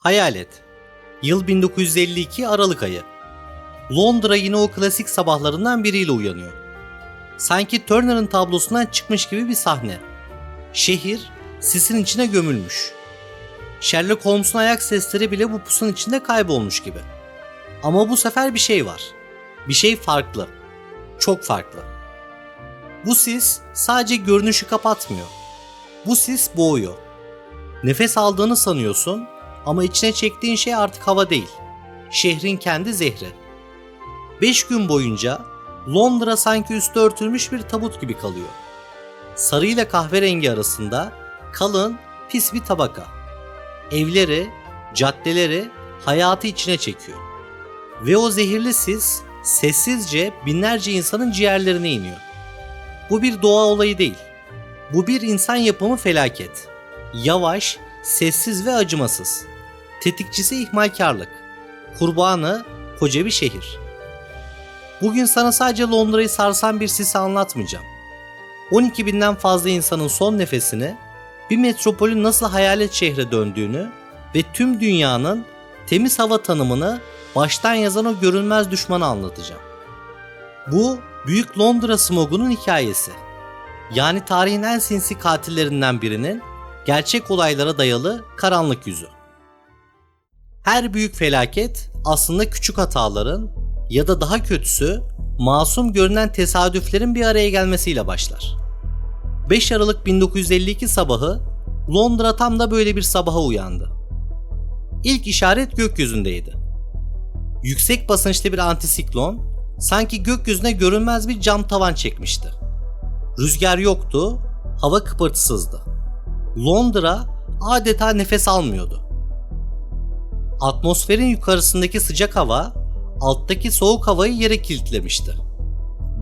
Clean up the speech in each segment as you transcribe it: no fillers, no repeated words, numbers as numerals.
Hayal et. Yıl 1952 Aralık ayı. Londra yine o klasik sabahlarından biriyle uyanıyor. Sanki Turner'ın tablosundan çıkmış gibi bir sahne. Şehir sisin içine gömülmüş. Sherlock Holmes'un ayak sesleri bile bu pusun içinde kaybolmuş gibi. Ama bu sefer bir şey var. Bir şey farklı. Çok farklı. Bu sis sadece görünüşü kapatmıyor. Bu sis boğuyor. Nefes aldığını sanıyorsun ama içine çektiğin şey artık hava değil. Şehrin kendi zehri. 5 gün boyunca Londra sanki üstü örtülmüş bir tabut gibi kalıyor. Sarı ile kahverengi arasında kalın, pis bir tabaka. Evleri, caddeleri, hayatı içine çekiyor. Ve o zehirli sis sessizce binlerce insanın ciğerlerine iniyor. Bu bir doğa olayı değil. Bu bir insan yapımı felaket. Yavaş, sessiz ve acımasız. Tetikçisi ihmalkarlık. Kurbanı koca bir şehir. Bugün sana sadece Londra'yı sarsan bir sisi anlatmayacağım. 12 binden fazla insanın son nefesini, bir metropolün nasıl hayalet şehre döndüğünü ve tüm dünyanın temiz hava tanımını baştan yazan o görünmez düşmanı anlatacağım. Bu Büyük Londra smogunun hikayesi. Yani tarihin en sinsi katillerinden birinin gerçek olaylara dayalı karanlık yüzü. Her büyük felaket aslında küçük hataların ya da daha kötüsü masum görünen tesadüflerin bir araya gelmesiyle başlar. 5 Aralık 1952 sabahı Londra tam da böyle bir sabaha uyandı. İlk işaret gökyüzündeydi. Yüksek basınçlı bir antisiklon sanki gökyüzüne görünmez bir cam tavan çekmişti. Rüzgar yoktu, hava kıpırtısızdı. Londra adeta nefes almıyordu. Atmosferin yukarısındaki sıcak hava, alttaki soğuk havayı yere kilitlemişti.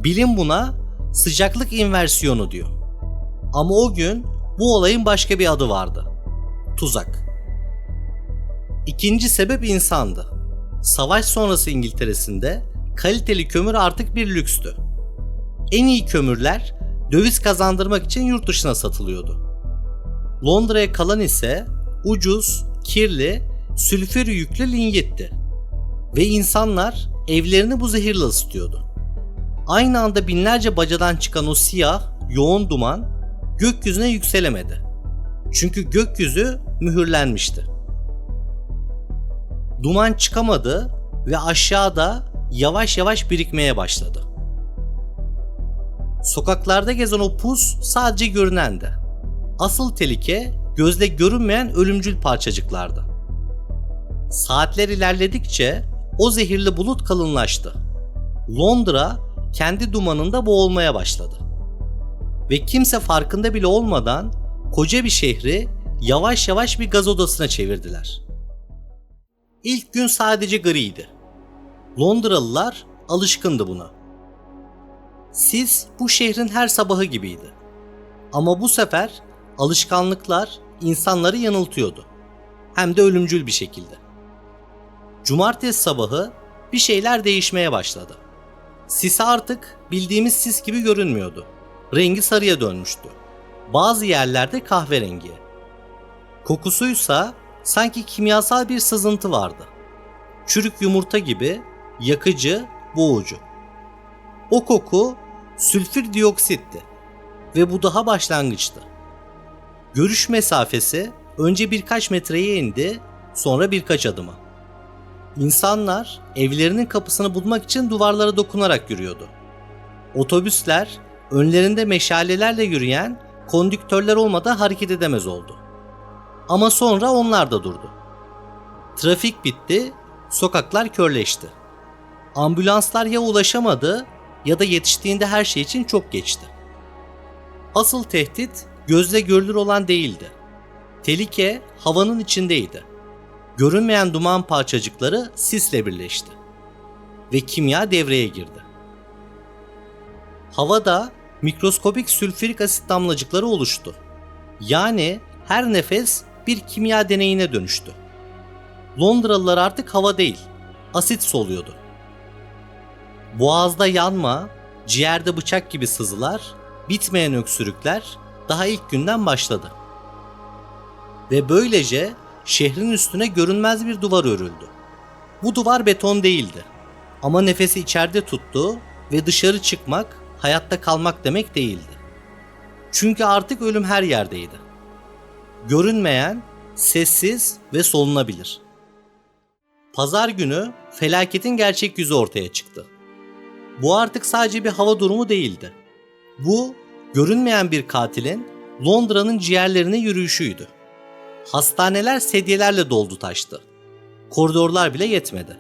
Bilim buna sıcaklık inversiyonu diyor. Ama o gün bu olayın başka bir adı vardı. Tuzak. İkinci sebep insandı. Savaş sonrası İngiltere'sinde kaliteli kömür artık bir lükstü. En iyi kömürler döviz kazandırmak için yurt dışına satılıyordu. Londra'ya kalan ise ucuz, kirli, sülfür yüklü linyetti. Ve insanlar evlerini bu zehirle ısıtıyordu. Aynı anda binlerce bacadan çıkan o siyah, yoğun duman gökyüzüne yükselemedi. Çünkü gökyüzü mühürlenmişti. Duman çıkamadı ve aşağıda yavaş yavaş birikmeye başladı. Sokaklarda gezen o pus sadece görünendi. Asıl tehlike gözle görünmeyen ölümcül parçacıklardı. Saatler ilerledikçe o zehirli bulut kalınlaştı. Londra kendi dumanında boğulmaya başladı. Ve kimse farkında bile olmadan koca bir şehri yavaş yavaş bir gaz odasına çevirdiler. İlk gün sadece griydi. Londralılar alışkındı buna. Sis bu şehrin her sabahı gibiydi. Ama bu sefer alışkanlıklar insanları yanıltıyordu. Hem de ölümcül bir şekilde. Cumartesi sabahı bir şeyler değişmeye başladı. Sis artık bildiğimiz sis gibi görünmüyordu. Rengi sarıya dönmüştü. Bazı yerlerde kahverengi. Kokusuysa sanki kimyasal bir sızıntı vardı. Çürük yumurta gibi yakıcı, boğucu. O koku sülfür dioksitti ve bu daha başlangıçtı. Görüş mesafesi önce birkaç metreye indi, sonra birkaç adıma. İnsanlar evlerinin kapısını bulmak için duvarlara dokunarak yürüyordu. Otobüsler önlerinde meşalelerle yürüyen kondüktörler olmadan hareket edemez oldu. Ama sonra onlar da durdu. Trafik bitti, sokaklar körleşti. Ambulanslar ya ulaşamadı ya da yetiştiğinde her şey için çok geçti. Asıl tehdit gözle görülür olan değildi. Tehlike havanın içindeydi. Görünmeyen duman parçacıkları sisle birleşti. Ve kimya devreye girdi. Havada mikroskobik sülfürik asit damlacıkları oluştu. Yani her nefes bir kimya deneyine dönüştü. Londralılar artık hava değil, asit soluyordu. Boğazda yanma, ciğerde bıçak gibi sızılar, bitmeyen öksürükler daha ilk günden başladı. Ve böylece şehrin üstüne görünmez bir duvar örüldü. Bu duvar beton değildi. Ama nefesi içeride tuttu ve dışarı çıkmak, hayatta kalmak demek değildi. Çünkü artık ölüm her yerdeydi. Görünmeyen, sessiz ve solunabilir. Pazar günü felaketin gerçek yüzü ortaya çıktı. Bu artık sadece bir hava durumu değildi. Bu, görünmeyen bir katilin Londra'nın ciğerlerine yürüyüşüydü. Hastaneler sedyelerle doldu taştı. Koridorlar bile yetmedi.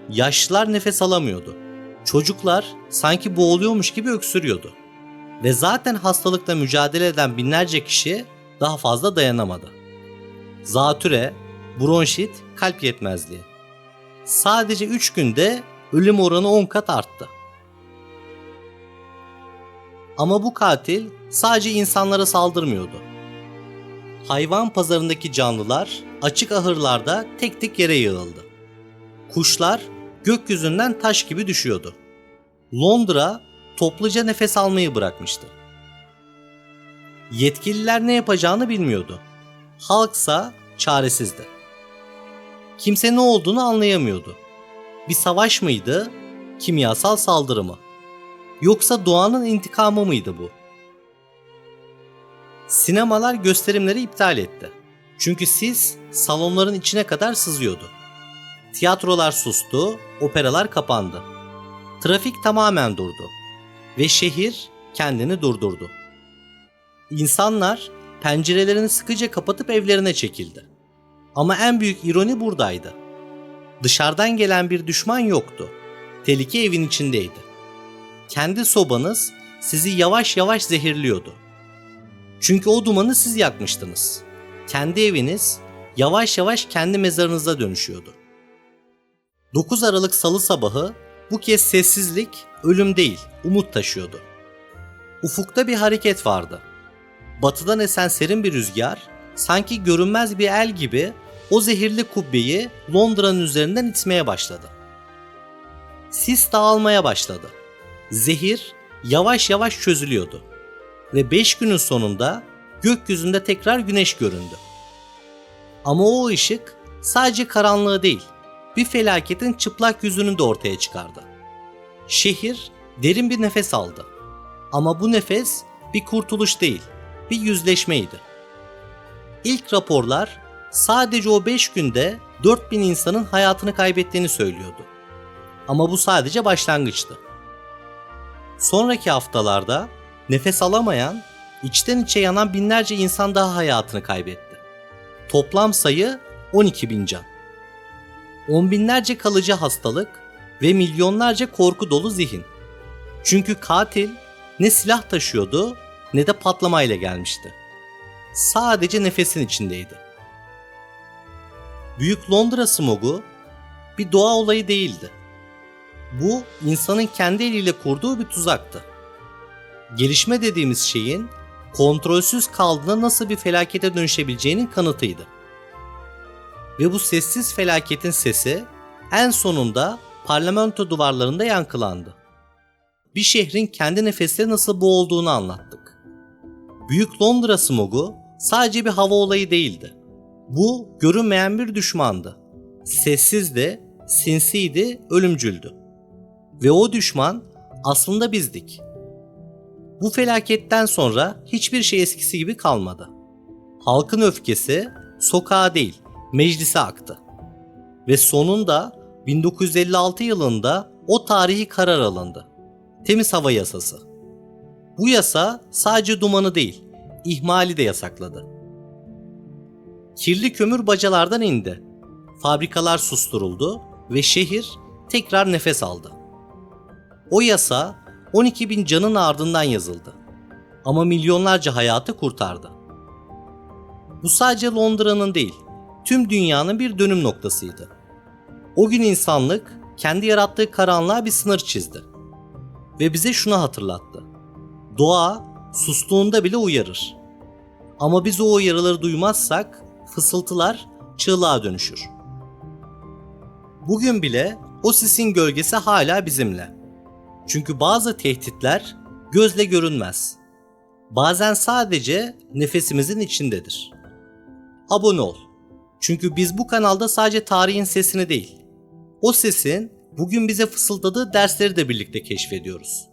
Yaşlılar nefes alamıyordu. Çocuklar sanki boğuluyormuş gibi öksürüyordu. Ve zaten hastalıkla mücadele eden binlerce kişi daha fazla dayanamadı. Zatüre, bronşit, kalp yetmezliği. Sadece 3 günde ölüm oranı 10 kat arttı. Ama bu katil sadece insanlara saldırmıyordu. Hayvan pazarındaki canlılar açık ahırlarda tek tek yere yığıldı. Kuşlar gökyüzünden taş gibi düşüyordu. Londra topluca nefes almayı bırakmıştı. Yetkililer ne yapacağını bilmiyordu. Halksa çaresizdi. Kimse ne olduğunu anlayamıyordu. Bir savaş mıydı, kimyasal saldırı mı? Yoksa doğanın intikamı mıydı bu? Sinemalar gösterimleri iptal etti. Çünkü sis salonların içine kadar sızıyordu. Tiyatrolar sustu, operalar kapandı. Trafik tamamen durdu ve şehir kendini durdurdu. İnsanlar pencerelerini sıkıca kapatıp evlerine çekildi. Ama en büyük ironi buradaydı. Dışarıdan gelen bir düşman yoktu. Tehlike evin içindeydi. Kendi sobanız sizi yavaş yavaş zehirliyordu. Çünkü o dumanı siz yakmıştınız. Kendi eviniz yavaş yavaş kendi mezarınıza dönüşüyordu. 9 Aralık Salı sabahı bu kez sessizlik ölüm değil, umut taşıyordu. Ufukta bir hareket vardı. Batıdan esen serin bir rüzgar, sanki görünmez bir el gibi o zehirli kubbeyi Londra'nın üzerinden itmeye başladı. Sis dağılmaya başladı. Zehir yavaş yavaş çözülüyordu. Ve 5 günün sonunda gökyüzünde tekrar güneş göründü. Ama o ışık sadece karanlığı değil, bir felaketin çıplak yüzünü de ortaya çıkardı. Şehir derin bir nefes aldı. Ama bu nefes bir kurtuluş değil, bir yüzleşmeydi. İlk raporlar sadece o 5 günde 4000 insanın hayatını kaybettiğini söylüyordu. Ama bu sadece başlangıçtı. Sonraki haftalarda nefes alamayan, içten içe yanan binlerce insan daha hayatını kaybetti. Toplam sayı 12.000 can. On binlerce kalıcı hastalık ve milyonlarca korku dolu zihin. Çünkü katil ne silah taşıyordu ne de patlamayla gelmişti. Sadece nefesin içindeydi. Büyük Londra smogu bir doğa olayı değildi. Bu insanın kendi eliyle kurduğu bir tuzaktı. Gelişme dediğimiz şeyin kontrolsüz kaldığında nasıl bir felakete dönüşebileceğinin kanıtıydı. Ve bu sessiz felaketin sesi en sonunda parlamento duvarlarında yankılandı. Bir şehrin kendi nefesle nasıl boğulduğunu anlattık. Büyük Londra smogu sadece bir hava olayı değildi. Bu görünmeyen bir düşmandı. Sessizdi, sinsiydi, ölümcüldü. Ve o düşman aslında bizdik. Bu felaketten sonra hiçbir şey eskisi gibi kalmadı. Halkın öfkesi sokağa değil, meclise aktı. Ve sonunda 1956 yılında o tarihi karar alındı. Temiz hava yasası. Bu yasa sadece dumanı değil, ihmali de yasakladı. Kirli kömür bacalardan indi. Fabrikalar susturuldu ve şehir tekrar nefes aldı. O yasa 12.000 canın ardından yazıldı. Ama milyonlarca hayatı kurtardı. Bu sadece Londra'nın değil, tüm dünyanın bir dönüm noktasıydı. O gün insanlık kendi yarattığı karanlığa bir sınır çizdi. Ve bize şunu hatırlattı. Doğa sustuğunda bile uyarır. Ama biz o uyarıları duymazsak fısıltılar çığlığa dönüşür. Bugün bile o sisin gölgesi hala bizimle. Çünkü bazı tehditler gözle görünmez. Bazen sadece nefesimizin içindedir. Abone ol. Çünkü biz bu kanalda sadece tarihin sesini değil, o sesin bugün bize fısıldadığı dersleri de birlikte keşfediyoruz.